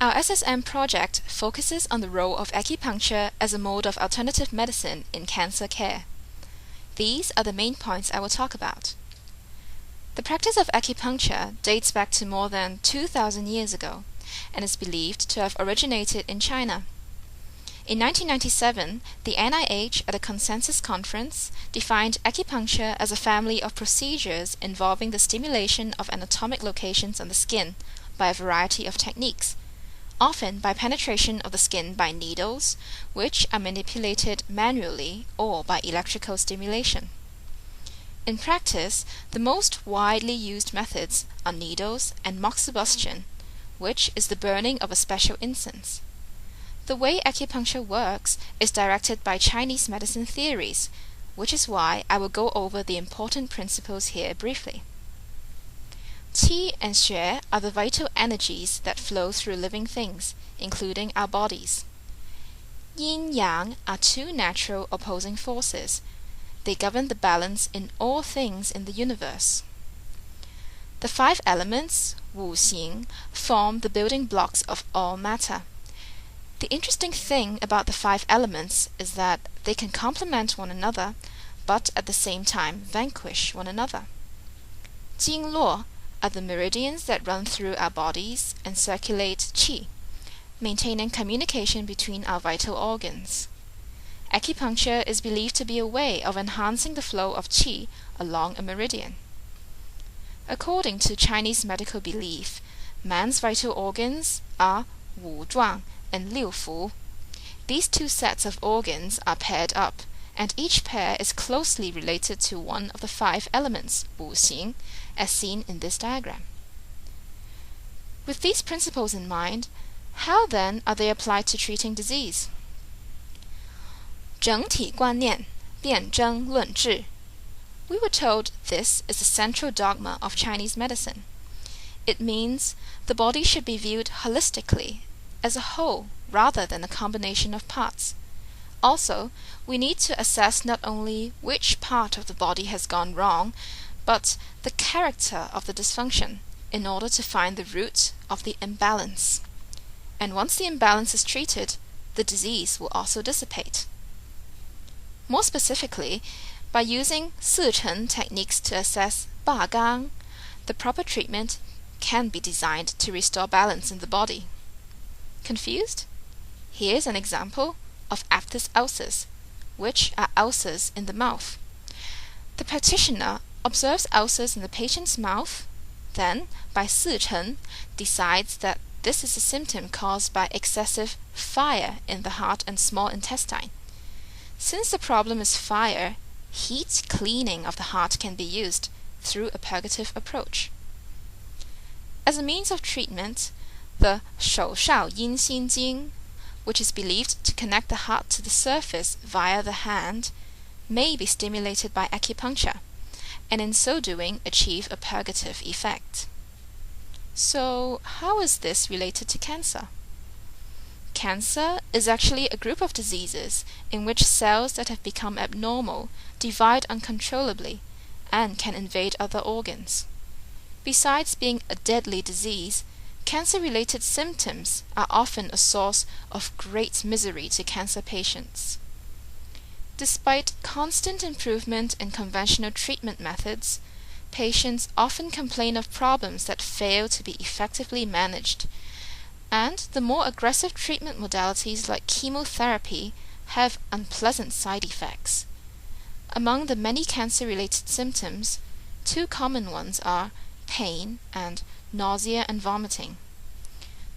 Our SSM project focuses on the role of acupuncture as a mode of alternative medicine in cancer care. These are the main points I will talk about. The practice of acupuncture dates back to more than 2,000 years ago and is believed to have originated in China. In 1997, the NIH at a consensus conference defined acupuncture as a family of procedures involving the stimulation of anatomic locations on the skin by a variety of techniques, often by penetration of the skin by needles, which are manipulated manually or by electrical stimulation. In practice, the most widely used methods are needles and moxibustion, which is the burning of a special incense. The way acupuncture works is directed by Chinese medicine theories, which is why I will go over the important principles here briefly. Qi and Xue are the vital energies that flow through living things, including our bodies. Yin-yang are two natural opposing forces. They govern the balance in all things in the universe. The 5 elements, Wu Xing, form the building blocks of all matter. The interesting thing about the 5 elements is that they can complement one another, but at the same time vanquish one another. Jingluo are the meridians that run through our bodies and circulate qi, maintaining communication between our vital organs. Acupuncture is believed to be a way of enhancing the flow of qi along a meridian. According to Chinese medical belief, man's vital organs are Wu Zhuang and Liu Fu. These 2 sets of organs are paired up, and each pair is closely related to one of the 5 elements, Wu Xing, as seen in this diagram. With these principles in mind, how then are they applied to treating disease? 整体观念，辨证论治. We were told this is the central dogma of Chinese medicine. It means the body should be viewed holistically, as a whole rather than a combination of parts. Also, we need to assess not only which part of the body has gone wrong, but the character of the dysfunction in order to find the root of the imbalance. And once the imbalance is treated, the disease will also dissipate. More specifically, by using 4层 techniques to assess 八纲, the proper treatment can be designed to restore balance in the body. Confused? Here's an example of aphthous ulcers, which are ulcers in the mouth. The practitioner observes ulcers in the patient's mouth, then, by 4层, decides that this is a symptom caused by excessive fire in the heart and small intestine. Since the problem is fire, heat cleaning of the heart can be used through a purgative approach. As a means of treatment, the 手少阴心经, which is believed to connect the heart to the surface via the hand, may be stimulated by acupuncture, and in so doing achieve a purgative effect. So, how is this related to cancer? Cancer is actually a group of diseases in which cells that have become abnormal divide uncontrollably and can invade other organs. Besides being a deadly disease, cancer-related symptoms are often a source of great misery to cancer patients. Despite constant improvement in conventional treatment methods, patients often complain of problems that fail to be effectively managed, and the more aggressive treatment modalities like chemotherapy have unpleasant side effects. Among the many cancer-related symptoms, 2 common ones are pain and nausea and vomiting.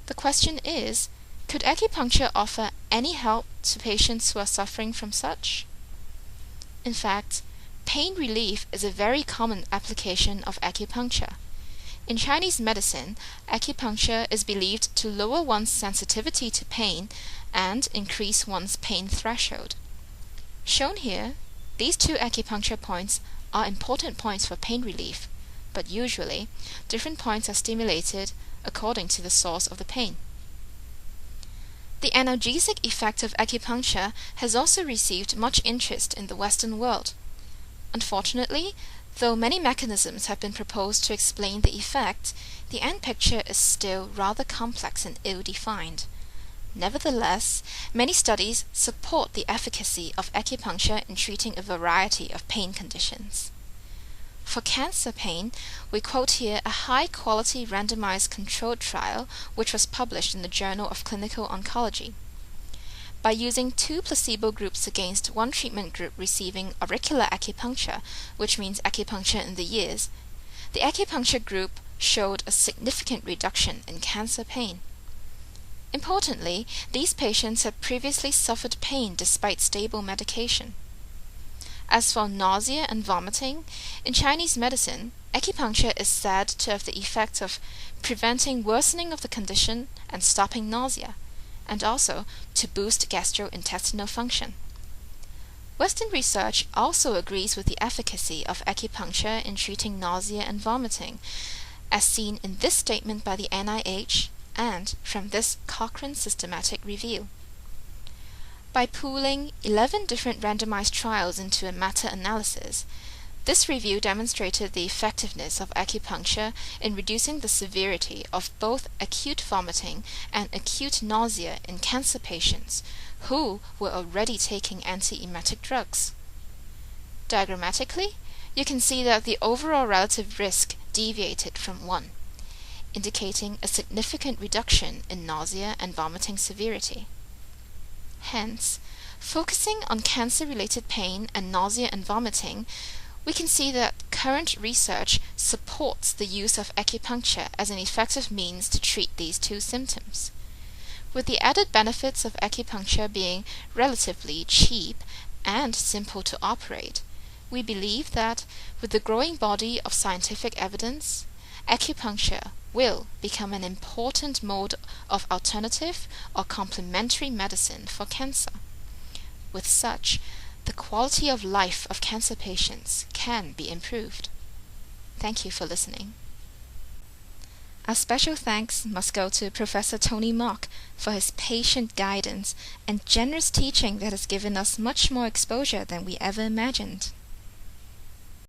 The question is, could acupuncture offer any help to patients who are suffering from such? In fact, pain relief is a very common application of acupuncture. In Chinese medicine, acupuncture is believed to lower one's sensitivity to pain and increase one's pain threshold. Shown here, these 2 acupuncture points are important points for pain relief, but usually, different points are stimulated according to the source of the pain. The analgesic effect of acupuncture has also received much interest in the Western world. Unfortunately, Though many mechanisms have been proposed to explain the effect, the end picture is still rather complex and ill-defined. Nevertheless, many studies support the efficacy of acupuncture in treating a variety of pain conditions. For cancer pain, we quote here a high-quality randomized controlled trial which was published in the Journal of Clinical Oncology. By using 2 placebo groups against one treatment group receiving auricular acupuncture, which means acupuncture in the ears, the acupuncture group showed a significant reduction in cancer pain. Importantly, these patients had previously suffered pain despite stable medication. As for nausea and vomiting, in Chinese medicine, acupuncture is said to have the effect of preventing worsening of the condition and stopping nausea, and also to boost gastrointestinal function. Western research also agrees with the efficacy of acupuncture in treating nausea and vomiting, as seen in this statement by the NIH and from this Cochrane systematic review. By pooling 11 different randomized trials into a meta-analysis, this review demonstrated the effectiveness of acupuncture in reducing the severity of both acute vomiting and acute nausea in cancer patients who were already taking antiemetic drugs. Diagrammatically, you can see that the overall relative risk deviated from 1, indicating a significant reduction in nausea and vomiting severity. Hence, focusing on cancer-related pain and nausea and vomiting, we can see that current research supports the use of acupuncture as an effective means to treat these 2 symptoms. With the added benefits of acupuncture being relatively cheap and simple to operate, we believe that with the growing body of scientific evidence, acupuncture will become an important mode of alternative or complementary medicine for cancer. With such, the quality of life of cancer patients can be improved. Thank you for listening. Our special thanks must go to Professor Tony Mok for his patient guidance and generous teaching that has given us much more exposure than we ever imagined.